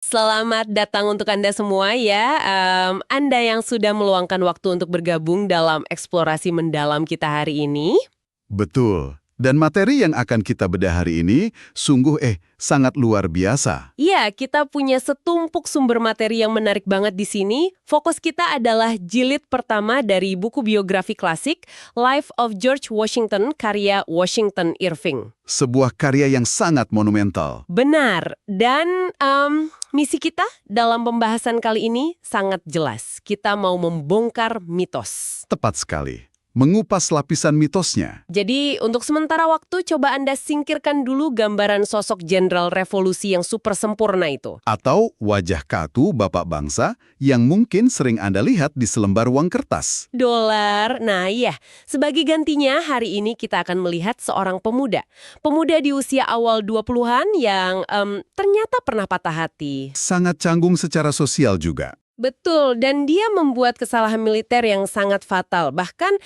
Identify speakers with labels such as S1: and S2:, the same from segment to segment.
S1: Selamat datang untuk Anda semua ya. Anda yang sudah meluangkan waktu untuk bergabung dalam eksplorasi mendalam kita hari ini.
S2: Betul. Dan materi yang akan kita bedah hari ini sungguh sangat luar biasa.
S1: Iya, kita punya setumpuk sumber materi yang menarik banget di sini. Fokus kita adalah jilid pertama dari buku biografi klasik Life of George Washington karya Washington Irving.
S2: Sebuah karya yang sangat monumental.
S1: Benar. Dan misi kita dalam pembahasan kali ini sangat jelas. Kita mau membongkar mitos.
S2: Tepat sekali. Mengupas lapisan mitosnya.
S1: Jadi, untuk sementara waktu, coba Anda singkirkan dulu gambaran sosok jenderal revolusi yang super sempurna itu.
S2: Atau wajah kaku bapak bangsa yang mungkin sering Anda lihat di selembar uang kertas.
S1: Dolar. Nah iya, sebagai gantinya hari ini kita akan melihat seorang pemuda. Pemuda di usia awal 20-an yang ternyata pernah patah hati.
S2: Sangat canggung secara sosial juga.
S1: Betul, dan dia membuat kesalahan militer yang sangat fatal. Bahkan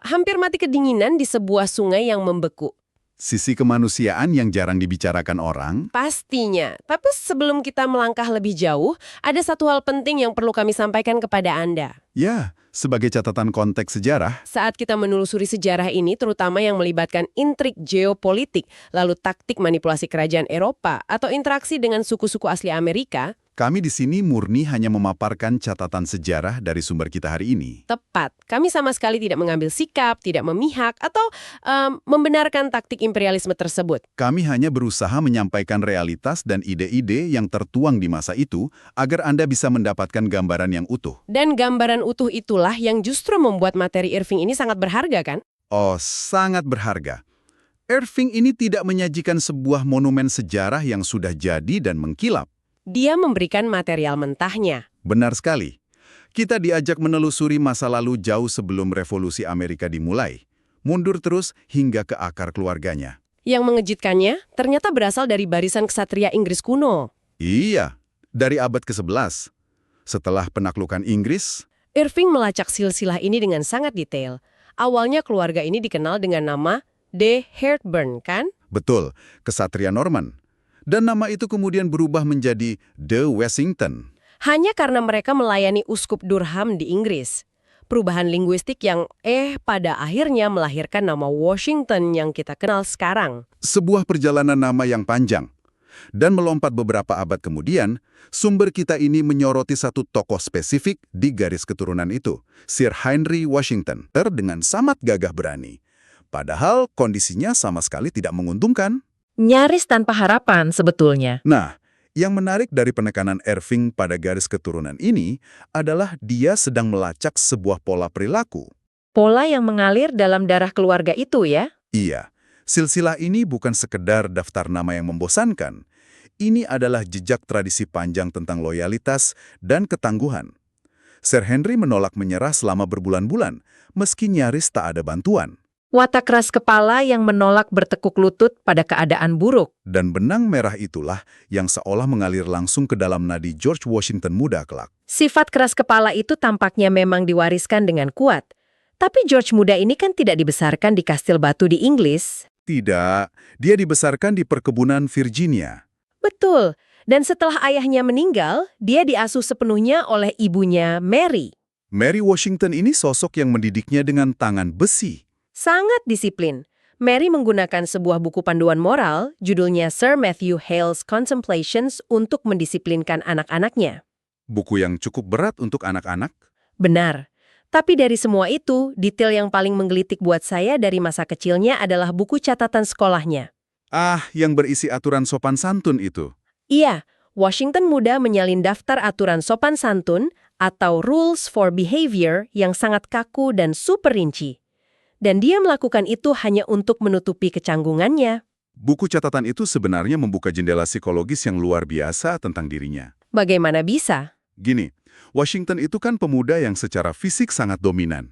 S1: hampir mati kedinginan di sebuah sungai yang membeku.
S2: Sisi kemanusiaan yang jarang dibicarakan orang.
S1: Pastinya. Tapi sebelum kita melangkah lebih jauh, ada satu hal penting yang perlu kami sampaikan kepada Anda.
S2: Ya, sebagai catatan konteks sejarah.
S1: Saat kita menelusuri sejarah ini, terutama yang melibatkan intrik geopolitik, lalu taktik manipulasi kerajaan Eropa, atau interaksi dengan suku-suku asli Amerika,
S2: Kami di sini murni hanya memaparkan catatan sejarah dari sumber kita hari ini.
S1: tepat. Kami sama sekali tidak mengambil sikap, tidak memihak, atau membenarkan taktik imperialisme tersebut.
S2: Kami hanya berusaha menyampaikan realitas dan ide-ide yang tertuang di masa itu agar Anda bisa mendapatkan gambaran yang utuh.
S1: Dan gambaran utuh itulah yang justru membuat materi Irving ini sangat berharga, kan?
S2: Oh, sangat berharga. Irving ini tidak menyajikan sebuah monumen sejarah yang sudah jadi dan mengkilap.
S1: Dia memberikan material mentahnya.
S2: Benar sekali. Kita diajak menelusuri masa lalu jauh sebelum revolusi Amerika dimulai. Mundur terus hingga ke akar keluarganya.
S1: Yang mengejutkannya, ternyata berasal dari barisan ksatria Inggris kuno.
S2: Iya, dari abad ke-11. Setelah penaklukan Inggris,
S1: Irving melacak silsilah ini dengan sangat detail. Awalnya keluarga ini dikenal dengan nama de Hertburn, kan?
S2: betul, kesatria Norman. Dan nama itu kemudian berubah menjadi de Washington.
S1: Hanya karena mereka melayani uskup Durham di Inggris. Perubahan linguistik yang pada akhirnya melahirkan nama Washington yang kita kenal sekarang.
S2: Sebuah perjalanan nama yang panjang. Dan melompat beberapa abad kemudian, sumber kita ini menyoroti satu tokoh spesifik di garis keturunan itu, Sir Henry Washington, dengan sangat gagah berani. Padahal kondisinya sama sekali tidak menguntungkan.
S3: Nyaris tanpa harapan sebetulnya.
S2: Nah, yang menarik dari penekanan Irving pada garis keturunan ini adalah dia sedang melacak sebuah pola perilaku.
S3: Pola yang mengalir dalam darah keluarga itu ya.
S2: Iya, silsilah ini bukan sekedar daftar nama yang membosankan. Ini adalah jejak tradisi panjang tentang loyalitas dan ketangguhan. Sir Henry menolak menyerah selama berbulan-bulan, meski nyaris tak ada bantuan.
S3: Watak keras kepala yang menolak bertekuk lutut pada keadaan buruk.
S2: Dan benang merah itulah yang seolah mengalir langsung ke dalam nadi George Washington muda kelak.
S3: Sifat keras kepala itu tampaknya memang diwariskan dengan kuat. Tapi George muda ini kan tidak dibesarkan di kastil batu di Inggris.
S2: Tidak, dia dibesarkan di perkebunan Virginia.
S3: Betul. Dan setelah ayahnya meninggal, dia diasuh sepenuhnya oleh ibunya Mary.
S2: Mary Washington ini sosok yang mendidiknya dengan tangan besi.
S3: Sangat disiplin. Mary menggunakan sebuah buku panduan moral, judulnya Sir Matthew Hale's Contemplations untuk mendisiplinkan anak-anaknya.
S2: Buku yang cukup berat untuk anak-anak.
S3: Benar. Tapi dari semua itu, detail yang paling menggelitik buat saya dari masa kecilnya adalah buku catatan sekolahnya.
S2: Ah, yang berisi aturan sopan santun itu.
S3: Iya, Washington muda menyalin daftar aturan sopan santun atau Rules for Behavior yang sangat kaku dan super rinci. Dan dia melakukan itu hanya untuk menutupi kecanggungannya.
S2: Buku catatan itu sebenarnya membuka jendela psikologis yang luar biasa tentang dirinya.
S3: Bagaimana bisa?
S2: Gini, Washington itu kan pemuda yang secara fisik sangat dominan.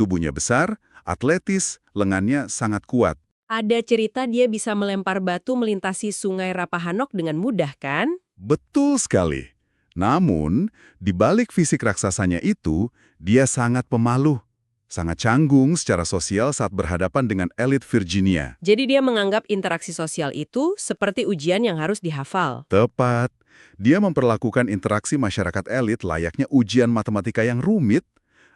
S2: Tubuhnya besar, atletis, lengannya sangat kuat.
S1: Ada cerita dia bisa melempar batu melintasi sungai Rappahannock dengan mudah, kan?
S2: Betul sekali. Namun, di balik fisik raksasanya itu, dia sangat pemalu. Sangat canggung secara sosial saat berhadapan dengan elit Virginia.
S3: Jadi dia menganggap interaksi sosial itu seperti ujian yang harus dihafal.
S2: Tepat. Dia memperlakukan interaksi masyarakat elit layaknya ujian matematika yang rumit.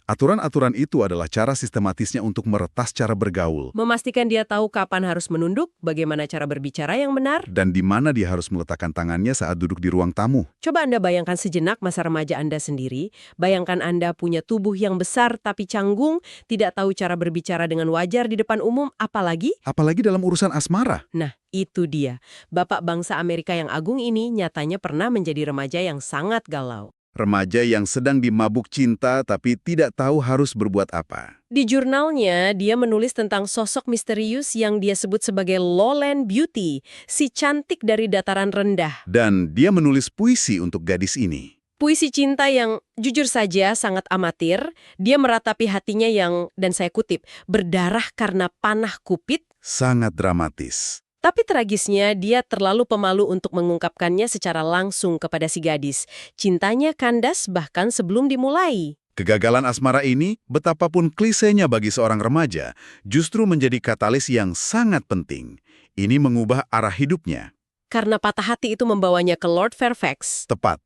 S2: Aturan-aturan itu adalah cara sistematisnya untuk meretas cara bergaul.
S3: Memastikan dia tahu kapan harus menunduk, bagaimana cara berbicara yang benar.
S2: Dan di mana dia harus meletakkan tangannya saat duduk di ruang tamu.
S3: Coba Anda bayangkan sejenak masa remaja Anda sendiri. Bayangkan Anda punya tubuh yang besar tapi canggung, tidak tahu cara berbicara dengan wajar di depan umum, apalagi?
S2: Apalagi dalam urusan asmara.
S3: Nah, itu dia. Bapak bangsa Amerika yang agung ini nyatanya pernah menjadi remaja yang sangat galau.
S2: Remaja yang sedang dimabuk cinta tapi tidak tahu harus berbuat apa.
S3: Di jurnalnya, dia menulis tentang sosok misterius yang dia sebut sebagai lowland beauty, si cantik dari dataran rendah.
S2: Dan dia menulis puisi untuk gadis ini.
S3: Puisi cinta yang jujur saja sangat amatir, dia meratapi hatinya yang, dan saya kutip, berdarah karena panah Kupit.
S2: Sangat dramatis.
S3: Tapi tragisnya, dia terlalu pemalu untuk mengungkapkannya secara langsung kepada si gadis. Cintanya kandas bahkan sebelum dimulai.
S2: Kegagalan asmara ini, betapapun klisenya bagi seorang remaja, justru menjadi katalis yang sangat penting. Ini mengubah arah hidupnya.
S3: Karena patah hati itu membawanya ke Lord Fairfax.
S2: Tepat.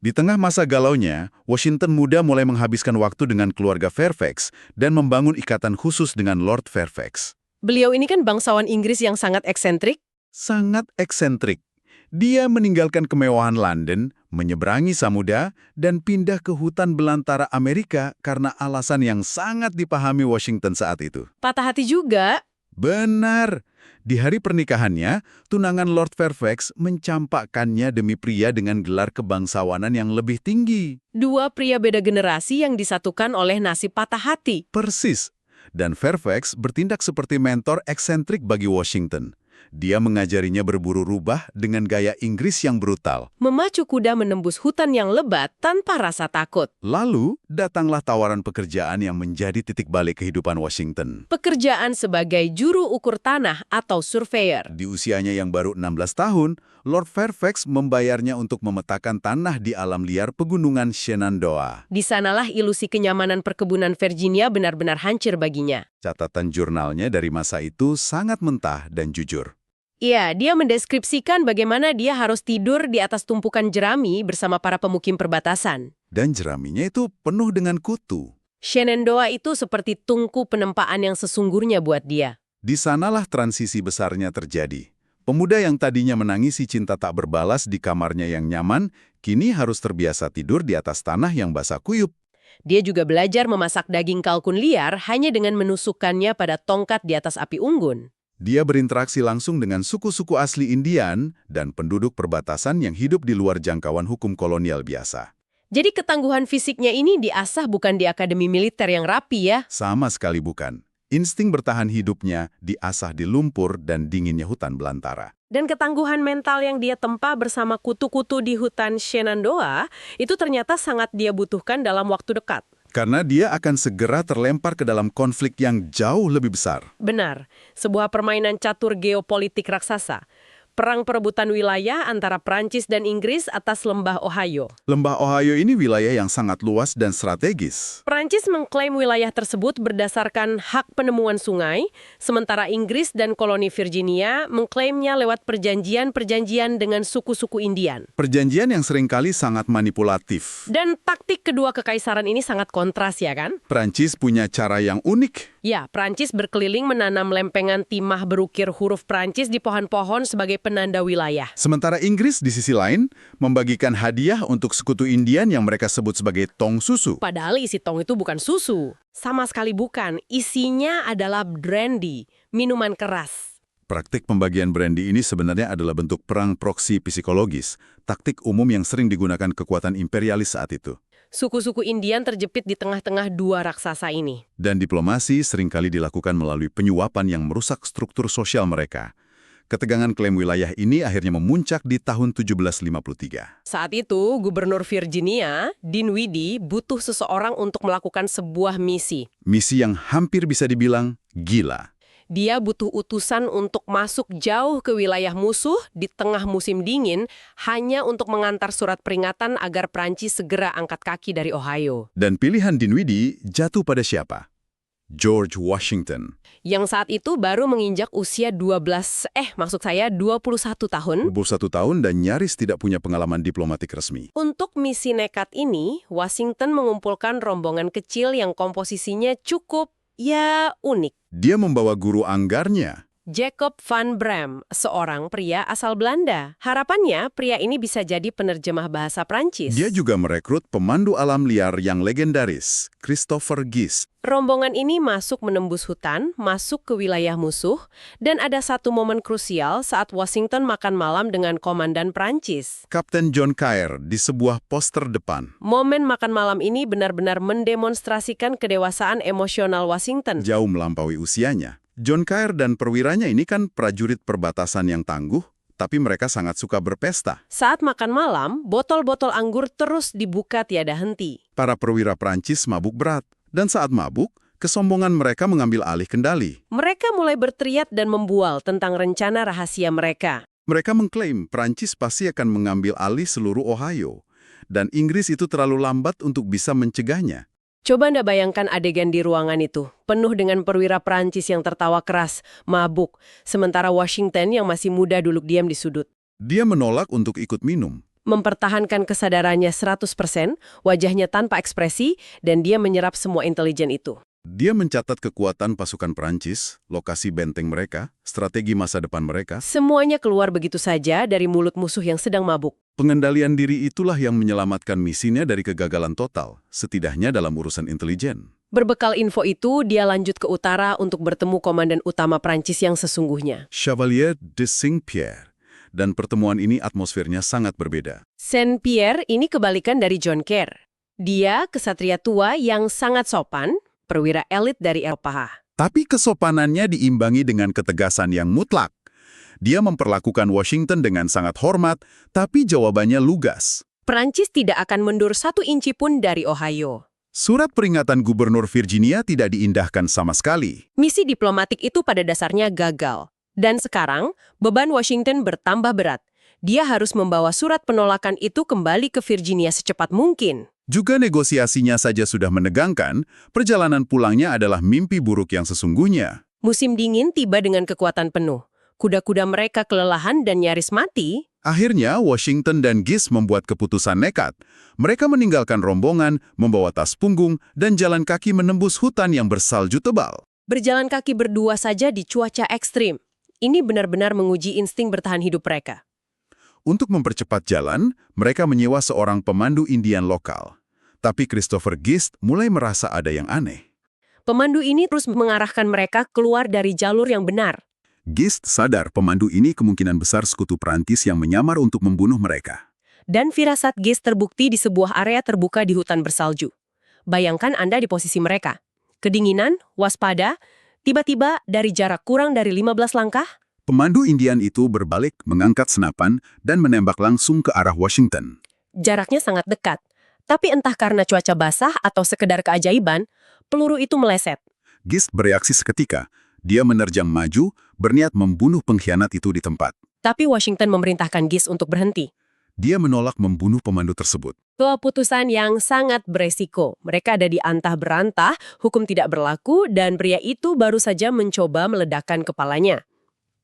S2: Di tengah masa galaunya, Washington muda mulai menghabiskan waktu dengan keluarga Fairfax dan membangun ikatan khusus dengan Lord Fairfax.
S3: Beliau ini kan bangsawan Inggris yang sangat eksentrik.
S2: Sangat eksentrik. Dia meninggalkan kemewahan London, menyeberangi samudra, dan pindah ke hutan belantara Amerika karena alasan yang sangat dipahami Washington saat itu.
S3: Patah hati juga.
S2: Benar. Di hari pernikahannya, tunangan Lord Fairfax mencampakkannya demi pria dengan gelar kebangsawanan yang lebih tinggi.
S3: Dua pria beda generasi yang disatukan oleh nasib patah hati.
S2: Persis. Dan Fairfax bertindak seperti mentor eksentrik bagi Washington. Dia mengajarinya berburu rubah dengan gaya Inggris yang brutal.
S3: Memacu kuda menembus hutan yang lebat tanpa rasa takut.
S2: Lalu, datanglah tawaran pekerjaan yang menjadi titik balik kehidupan Washington.
S3: Pekerjaan sebagai juru ukur tanah atau surveyor.
S2: Di usianya yang baru 16 tahun, Lord Fairfax membayarnya untuk memetakan tanah di alam liar pegunungan Shenandoah.
S3: Di sanalah ilusi kenyamanan perkebunan Virginia benar-benar hancur baginya.
S2: Catatan jurnalnya dari masa itu sangat mentah dan jujur.
S3: Iya, dia mendeskripsikan bagaimana dia harus tidur di atas tumpukan jerami bersama para pemukim perbatasan.
S2: Dan jeraminya itu penuh dengan kutu.
S3: Shenandoah itu seperti tungku penempaan yang sesungguhnya buat dia.
S2: Di sanalah transisi besarnya terjadi. Pemuda yang tadinya menangisi cinta tak berbalas di kamarnya yang nyaman, kini harus terbiasa tidur di atas tanah yang basah kuyup.
S3: Dia juga belajar memasak daging kalkun liar hanya dengan menusukkannya pada tongkat di atas api unggun.
S2: Dia berinteraksi langsung dengan suku-suku asli Indian dan penduduk perbatasan yang hidup di luar jangkauan hukum kolonial biasa.
S3: Jadi ketangguhan fisiknya ini diasah bukan di akademi militer yang rapi ya?
S2: Sama sekali bukan. Insting bertahan hidupnya diasah di lumpur dan dinginnya hutan belantara.
S3: Dan ketangguhan mental yang dia tempa bersama kutu-kutu di hutan Shenandoah itu ternyata sangat dia butuhkan dalam waktu dekat.
S2: Karena dia akan segera terlempar ke dalam konflik yang jauh lebih besar.
S3: Benar, sebuah permainan catur geopolitik raksasa. Perang perebutan wilayah antara Prancis dan Inggris atas lembah Ohio.
S2: Lembah Ohio ini wilayah yang sangat luas dan strategis.
S3: Prancis mengklaim wilayah tersebut berdasarkan hak penemuan sungai, sementara Inggris dan koloni Virginia mengklaimnya lewat perjanjian-perjanjian dengan suku-suku Indian.
S2: Perjanjian yang seringkali sangat manipulatif.
S3: Dan taktik kedua kekaisaran ini sangat kontras ya kan?
S2: Prancis punya cara yang unik.
S3: Ya, Prancis berkeliling menanam lempengan timah berukir huruf Prancis di pohon-pohon sebagai penanda wilayah.
S2: Sementara Inggris di sisi lain membagikan hadiah untuk sekutu Indian yang mereka sebut sebagai tong susu.
S3: Padahal isi tong itu bukan susu. Sama sekali bukan. Isinya adalah brandy, minuman keras.
S2: Praktik pembagian brandy ini sebenarnya adalah bentuk perang proksi psikologis, taktik umum yang sering digunakan kekuatan imperialis saat itu.
S3: Suku-suku Indian terjepit di tengah-tengah dua raksasa ini.
S2: Dan diplomasi seringkali dilakukan melalui penyuapan yang merusak struktur sosial mereka. Ketegangan klaim wilayah ini akhirnya memuncak di tahun 1753.
S3: Saat itu, Gubernur Virginia, Dinwiddie, butuh seseorang untuk melakukan sebuah misi.
S2: Misi yang hampir bisa dibilang gila.
S3: Dia butuh utusan untuk masuk jauh ke wilayah musuh di tengah musim dingin hanya untuk mengantar surat peringatan agar Prancis segera angkat kaki dari Ohio.
S2: Dan pilihan Dinwiddie jatuh pada siapa? George Washington.
S1: Yang saat itu baru menginjak usia 21 tahun.
S2: 21 tahun dan nyaris tidak punya pengalaman diplomatik resmi.
S1: Untuk misi nekat ini, Washington mengumpulkan rombongan kecil yang komposisinya cukup, unik.
S2: Dia membawa guru anggarnya.
S1: Jacob van Bram, seorang pria asal Belanda. Harapannya, pria ini bisa jadi penerjemah bahasa Prancis.
S2: Dia juga merekrut pemandu alam liar yang legendaris, Christopher Gist.
S1: Rombongan ini masuk menembus hutan, masuk ke wilayah musuh, dan ada satu momen krusial saat Washington makan malam dengan komandan Prancis.
S2: Kapten John Cair di sebuah poster depan.
S1: Momen makan malam ini benar-benar mendemonstrasikan kedewasaan emosional Washington.
S2: Jauh melampaui usianya. John Cair dan perwiranya ini kan prajurit perbatasan yang tangguh, tapi mereka sangat suka berpesta.
S1: Saat makan malam, botol-botol anggur terus dibuka tiada henti.
S2: Para perwira Prancis mabuk berat, dan saat mabuk, kesombongan mereka mengambil alih kendali.
S1: Mereka mulai berteriak dan membual tentang rencana rahasia mereka.
S2: Mereka mengklaim Prancis pasti akan mengambil alih seluruh Ohio, dan Inggris itu terlalu lambat untuk bisa mencegahnya.
S1: Coba Anda bayangkan adegan di ruangan itu, penuh dengan perwira Prancis yang tertawa keras, mabuk, sementara Washington yang masih muda duduk diam di sudut.
S2: Dia menolak untuk ikut minum.
S1: Mempertahankan kesadarannya 100%, wajahnya tanpa ekspresi, dan dia menyerap semua intelijen itu.
S2: Dia mencatat kekuatan pasukan Prancis, lokasi benteng mereka, strategi masa depan mereka.
S1: Semuanya keluar begitu saja dari mulut musuh yang sedang mabuk.
S2: Pengendalian diri itulah yang menyelamatkan misinya dari kegagalan total, setidaknya dalam urusan intelijen.
S1: Berbekal info itu, dia lanjut ke utara untuk bertemu komandan utama Prancis yang sesungguhnya.
S2: Chevalier de Saint-Pierre. Dan pertemuan ini atmosfernya sangat berbeda.
S1: Saint-Pierre ini kebalikan dari John Cair. Dia kesatria tua yang sangat sopan, perwira elit dari Eropa.
S2: Tapi kesopanannya diimbangi dengan ketegasan yang mutlak. Dia memperlakukan Washington dengan sangat hormat, tapi jawabannya lugas.
S1: Prancis tidak akan mundur 1 inci pun dari Ohio.
S2: Surat peringatan Gubernur Virginia tidak diindahkan sama sekali.
S1: Misi diplomatik itu pada dasarnya gagal. Dan sekarang, beban Washington bertambah berat. Dia harus membawa surat penolakan itu kembali ke Virginia secepat mungkin.
S2: Juga negosiasinya saja sudah menegangkan, perjalanan pulangnya adalah mimpi buruk yang sesungguhnya.
S1: Musim dingin tiba dengan kekuatan penuh. Kuda-kuda mereka kelelahan dan nyaris mati.
S2: Akhirnya, Washington dan Gist membuat keputusan nekat. Mereka meninggalkan rombongan, membawa tas punggung, dan jalan kaki menembus hutan yang bersalju tebal.
S1: Berjalan kaki berdua saja di cuaca ekstrim. Ini benar-benar menguji insting bertahan hidup mereka.
S2: Untuk mempercepat jalan, mereka menyewa seorang pemandu Indian lokal. Tapi Christopher Gist mulai merasa ada yang aneh.
S1: Pemandu ini terus mengarahkan mereka keluar dari jalur yang benar.
S2: Gist sadar pemandu ini kemungkinan besar sekutu Prancis yang menyamar untuk membunuh mereka.
S1: Dan firasat Gist terbukti di sebuah area terbuka di hutan bersalju. Bayangkan Anda di posisi mereka. Kedinginan, waspada, tiba-tiba dari jarak kurang dari 15 langkah,
S2: Pemandu Indian itu berbalik, mengangkat senapan, dan menembak langsung ke arah Washington.
S1: jaraknya sangat dekat. Tapi entah karena cuaca basah atau sekedar keajaiban, peluru itu meleset.
S2: Gist bereaksi seketika. Dia menerjang maju, berniat membunuh pengkhianat itu di tempat.
S1: Tapi Washington memerintahkan Gist untuk berhenti.
S2: Dia menolak membunuh pemandu tersebut.
S1: Keputusan yang sangat beresiko. Mereka ada di antah berantah, hukum tidak berlaku, dan pria itu baru saja mencoba meledakkan kepalanya.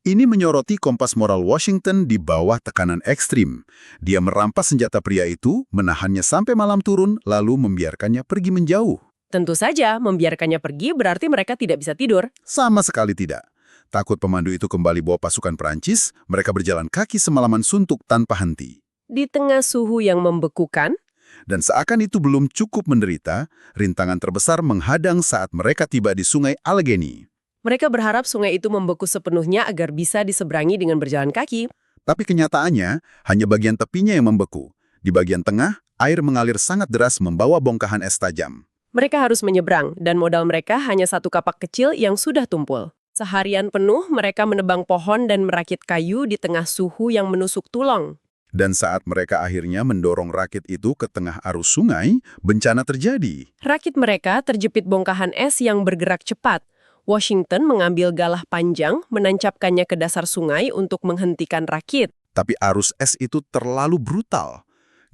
S2: Ini menyoroti kompas moral Washington di bawah tekanan ekstrim. Dia merampas senjata pria itu, menahannya sampai malam turun, lalu membiarkannya pergi menjauh.
S1: Tentu saja, membiarkannya pergi berarti mereka tidak bisa tidur.
S2: Sama sekali tidak. Takut pemandu itu kembali bawa pasukan Prancis, mereka berjalan kaki semalaman suntuk tanpa henti.
S1: Di tengah suhu yang membekukan,
S2: Dan seakan itu belum cukup menderita, rintangan terbesar menghadang saat mereka tiba di sungai Allegheny.
S1: mereka berharap sungai itu membeku sepenuhnya agar bisa diseberangi dengan berjalan kaki.
S2: Tapi kenyataannya, hanya bagian tepinya yang membeku. Di bagian tengah, air mengalir sangat deras membawa bongkahan es tajam.
S1: Mereka harus menyeberang, dan modal mereka hanya satu kapak kecil yang sudah tumpul. Seharian penuh, mereka menebang pohon dan merakit kayu di tengah suhu yang menusuk tulang.
S2: Dan saat mereka akhirnya mendorong rakit itu ke tengah arus sungai, bencana terjadi.
S1: Rakit mereka terjepit bongkahan es yang bergerak cepat. Washington mengambil galah panjang, menancapkannya ke dasar sungai untuk menghentikan rakit.
S2: Tapi arus es itu terlalu brutal.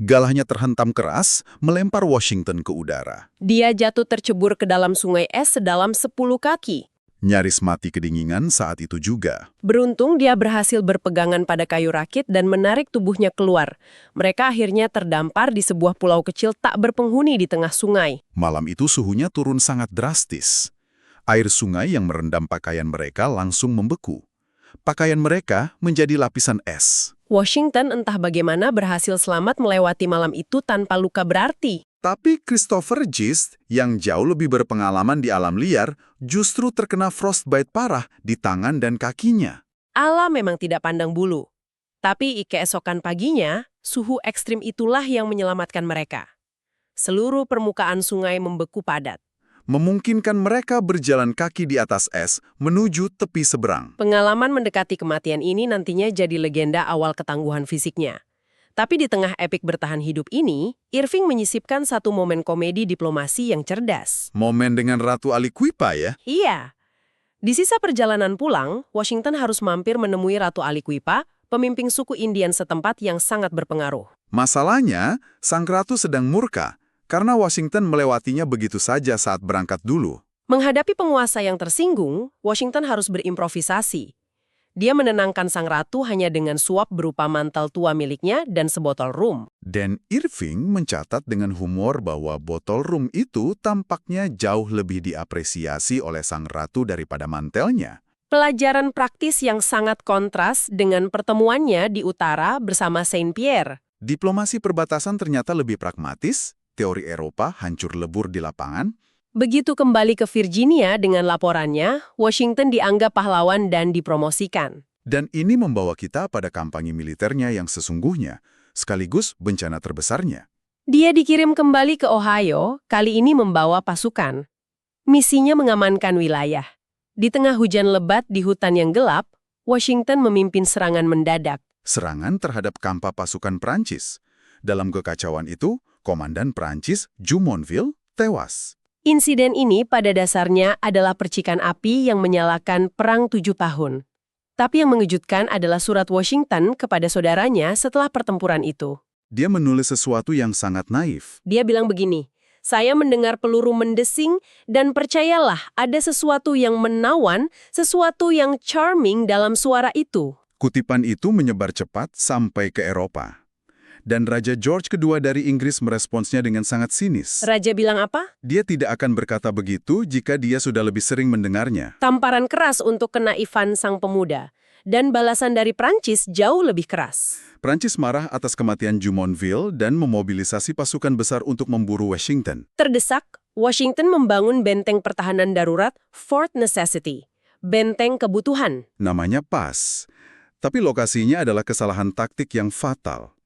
S2: Galahnya terhentam keras, melempar Washington ke udara.
S1: Dia jatuh tercebur ke dalam sungai es sedalam 10 kaki.
S2: Nyaris mati kedinginan saat itu juga.
S1: Beruntung dia berhasil berpegangan pada kayu rakit dan menarik tubuhnya keluar. Mereka akhirnya terdampar di sebuah pulau kecil tak berpenghuni di tengah sungai.
S2: Malam itu suhunya turun sangat drastis. Air sungai yang merendam pakaian mereka langsung membeku. Pakaian mereka menjadi lapisan es.
S1: Washington entah bagaimana berhasil selamat melewati malam itu tanpa luka berarti.
S2: Tapi Christopher Gist, yang jauh lebih berpengalaman di alam liar, justru terkena frostbite parah di tangan dan kakinya.
S1: Allah memang tidak pandang bulu. Tapi keesokan paginya, suhu ekstrim itulah yang menyelamatkan mereka. Seluruh permukaan sungai membeku padat.
S2: Memungkinkan mereka berjalan kaki di atas es menuju tepi seberang.
S1: Pengalaman mendekati kematian ini nantinya jadi legenda awal ketangguhan fisiknya. Tapi di tengah epik bertahan hidup ini, Irving menyisipkan satu momen komedi diplomasi yang cerdas.
S2: Momen dengan Ratu Aliquippa ya?
S1: Iya. Di sisa perjalanan pulang, Washington harus mampir menemui Ratu Aliquippa, pemimpin suku Indian setempat yang sangat berpengaruh.
S2: Masalahnya, sang ratu sedang murka karena Washington melewatinya begitu saja saat berangkat dulu.
S1: Menghadapi penguasa yang tersinggung, Washington harus berimprovisasi. Dia menenangkan sang ratu hanya dengan suap berupa mantel tua miliknya dan sebotol rum.
S2: Dan Irving mencatat dengan humor bahwa botol rum itu tampaknya jauh lebih diapresiasi oleh sang ratu daripada mantelnya.
S1: Pelajaran praktis yang sangat kontras dengan pertemuannya di utara bersama Saint Pierre.
S2: Diplomasi perbatasan ternyata lebih pragmatis, teori Eropa hancur lebur di lapangan.
S1: Begitu kembali ke Virginia dengan laporannya, Washington dianggap pahlawan dan dipromosikan.
S2: Dan ini membawa kita pada kampanye militernya yang sesungguhnya, sekaligus bencana terbesarnya.
S1: Dia dikirim kembali ke Ohio, kali ini membawa pasukan. Misinya mengamankan wilayah. Di tengah hujan lebat di hutan yang gelap, Washington memimpin serangan mendadak.
S2: Serangan terhadap kampa pasukan Prancis. Dalam kekacauan itu, Komandan Prancis, Jumonville, tewas.
S1: Insiden ini pada dasarnya adalah percikan api yang menyalakan Perang 7 tahun. Tapi yang mengejutkan adalah surat Washington kepada saudaranya setelah pertempuran itu.
S2: Dia menulis sesuatu yang sangat naif.
S1: Dia bilang begini, "Saya mendengar peluru mendesing dan percayalah ada sesuatu yang menawan, sesuatu yang charming dalam suara itu."
S2: Kutipan itu menyebar cepat sampai ke Eropa. Dan Raja George II dari Inggris meresponsnya dengan sangat sinis.
S1: Raja bilang apa?
S2: Dia tidak akan berkata begitu jika dia sudah lebih sering mendengarnya.
S1: Tamparan keras untuk kenaifan sang pemuda. Dan balasan dari Prancis jauh lebih keras.
S2: Prancis marah atas kematian Jumonville dan memobilisasi pasukan besar untuk memburu Washington.
S1: Terdesak, Washington membangun benteng pertahanan darurat Fort Necessity. Benteng kebutuhan.
S2: Namanya pas. Tapi lokasinya adalah kesalahan taktik yang fatal.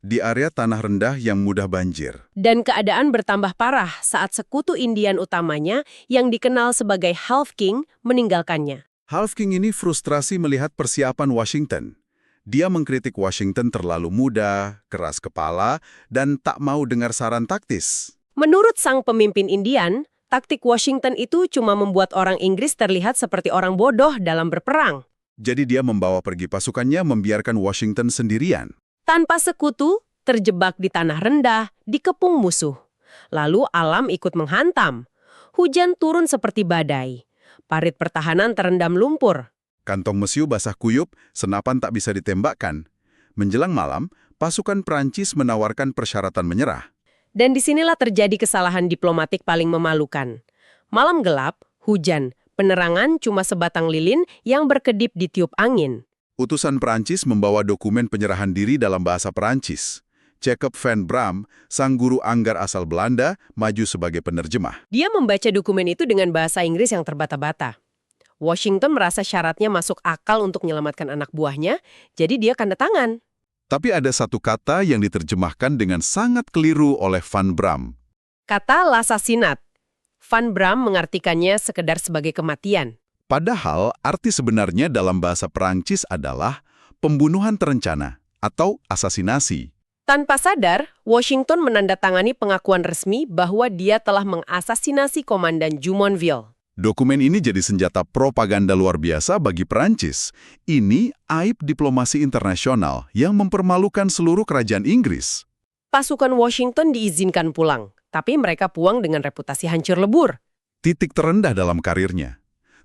S2: Di area tanah rendah yang mudah banjir.
S1: Dan keadaan bertambah parah saat sekutu Indian utamanya yang dikenal sebagai Half King meninggalkannya.
S2: Half King ini frustrasi melihat persiapan Washington. Dia mengkritik Washington terlalu muda, keras kepala, dan tak mau dengar saran taktis.
S1: Menurut sang pemimpin Indian, taktik Washington itu cuma membuat orang Inggris terlihat seperti orang bodoh dalam berperang.
S2: Jadi dia membawa pergi pasukannya membiarkan Washington sendirian.
S1: Tanpa sekutu, terjebak di tanah rendah, dikepung musuh. Lalu alam ikut menghantam. Hujan turun seperti badai. Parit pertahanan terendam lumpur.
S2: Kantong mesiu basah kuyup, senapan tak bisa ditembakkan. Menjelang malam, pasukan Prancis menawarkan persyaratan menyerah.
S1: Dan disinilah terjadi kesalahan diplomatik paling memalukan. Malam gelap, hujan, penerangan cuma sebatang lilin yang berkedip di tiup angin.
S2: Utusan Prancis membawa dokumen penyerahan diri dalam bahasa Prancis. Jacob van Bram, sang guru Anggar asal Belanda, maju sebagai penerjemah.
S1: Dia membaca dokumen itu dengan bahasa Inggris yang terbata-bata. Washington merasa syaratnya masuk akal untuk menyelamatkan anak buahnya, jadi dia tanda tangan.
S2: Tapi ada satu kata yang diterjemahkan dengan sangat keliru oleh Van Bram.
S1: Kata l'assassinat. Van Bram mengartikannya sekedar sebagai kematian.
S2: Padahal arti sebenarnya dalam bahasa Prancis adalah pembunuhan terencana atau asasinasi.
S1: Tanpa sadar, Washington menandatangani pengakuan resmi bahwa dia telah mengasasinasi Komandan Jumonville.
S2: Dokumen ini jadi senjata propaganda luar biasa bagi Prancis. Ini aib diplomasi internasional yang mempermalukan seluruh kerajaan Inggris.
S1: pasukan Washington diizinkan pulang, tapi mereka pulang dengan reputasi hancur lebur.
S2: Titik terendah dalam karirnya.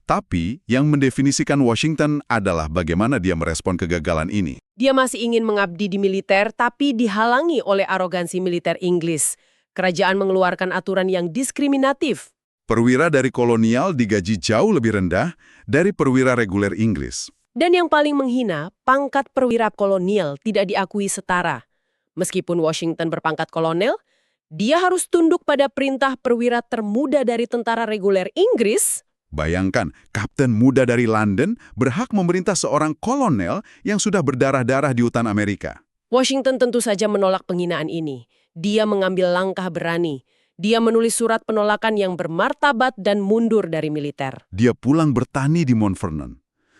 S2: Tapi yang mendefinisikan Washington adalah bagaimana dia merespon kegagalan ini.
S1: Dia masih ingin mengabdi di militer, tapi dihalangi oleh arogansi militer Inggris. Kerajaan mengeluarkan aturan yang diskriminatif.
S2: Perwira dari kolonial digaji jauh lebih rendah dari perwira reguler Inggris.
S1: Dan yang paling menghina, pangkat perwira kolonial tidak diakui setara. Meskipun Washington berpangkat kolonel, dia harus tunduk pada perintah perwira termuda dari tentara reguler Inggris.
S2: Bayangkan, kapten muda dari London berhak memerintah seorang kolonel yang sudah berdarah-darah di hutan Amerika.
S1: Washington tentu saja menolak penghinaan ini. Dia mengambil langkah berani. Dia menulis surat penolakan yang bermartabat dan mundur dari militer.
S2: Dia pulang bertani di Mount Vernon.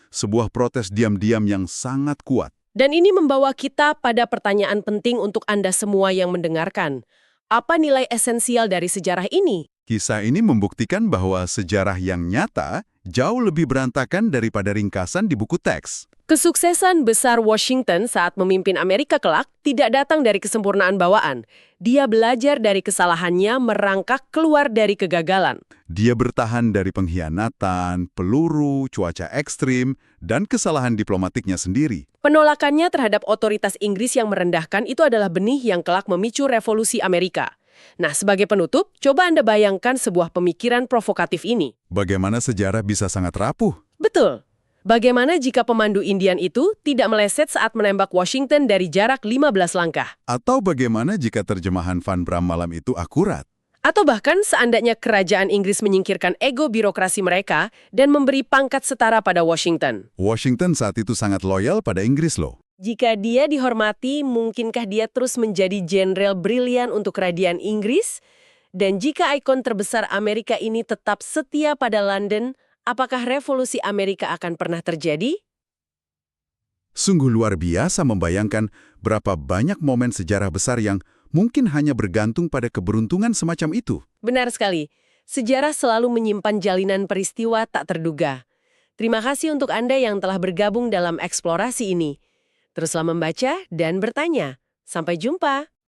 S2: Sebuah protes diam-diam yang sangat kuat.
S1: Dan ini membawa kita pada pertanyaan penting untuk Anda semua yang mendengarkan. Apa nilai esensial dari sejarah ini?
S2: Kisah ini membuktikan bahwa sejarah yang nyata jauh lebih berantakan daripada ringkasan di buku teks.
S1: Kesuksesan besar Washington saat memimpin Amerika kelak tidak datang dari kesempurnaan bawaan. Dia belajar dari kesalahannya merangkak keluar dari kegagalan.
S2: Dia bertahan dari pengkhianatan, peluru, cuaca ekstrim, dan kesalahan diplomatiknya sendiri.
S1: Penolakannya terhadap otoritas Inggris yang merendahkan itu adalah benih yang kelak memicu revolusi Amerika. Nah, sebagai penutup, coba Anda bayangkan sebuah pemikiran provokatif ini.
S2: Bagaimana sejarah bisa sangat rapuh?
S1: Betul. Bagaimana jika pemandu Indian itu tidak meleset saat menembak Washington dari jarak 15 langkah?
S2: Atau bagaimana jika terjemahan Van Bram malam itu akurat?
S1: Atau bahkan seandainya kerajaan Inggris menyingkirkan ego birokrasi mereka dan memberi pangkat setara pada Washington?
S2: Washington saat itu sangat loyal pada Inggris loh.
S1: Jika dia dihormati, mungkinkah dia terus menjadi jenderal brilian untuk kerajaan Inggris? Dan jika ikon terbesar Amerika ini tetap setia pada London, apakah revolusi Amerika akan pernah terjadi?
S2: Sungguh luar biasa membayangkan berapa banyak momen sejarah besar yang mungkin hanya bergantung pada keberuntungan semacam itu.
S1: Benar sekali. Sejarah selalu menyimpan jalinan peristiwa tak terduga. Terima kasih untuk Anda yang telah bergabung dalam eksplorasi ini. Teruslah membaca dan bertanya. Sampai jumpa.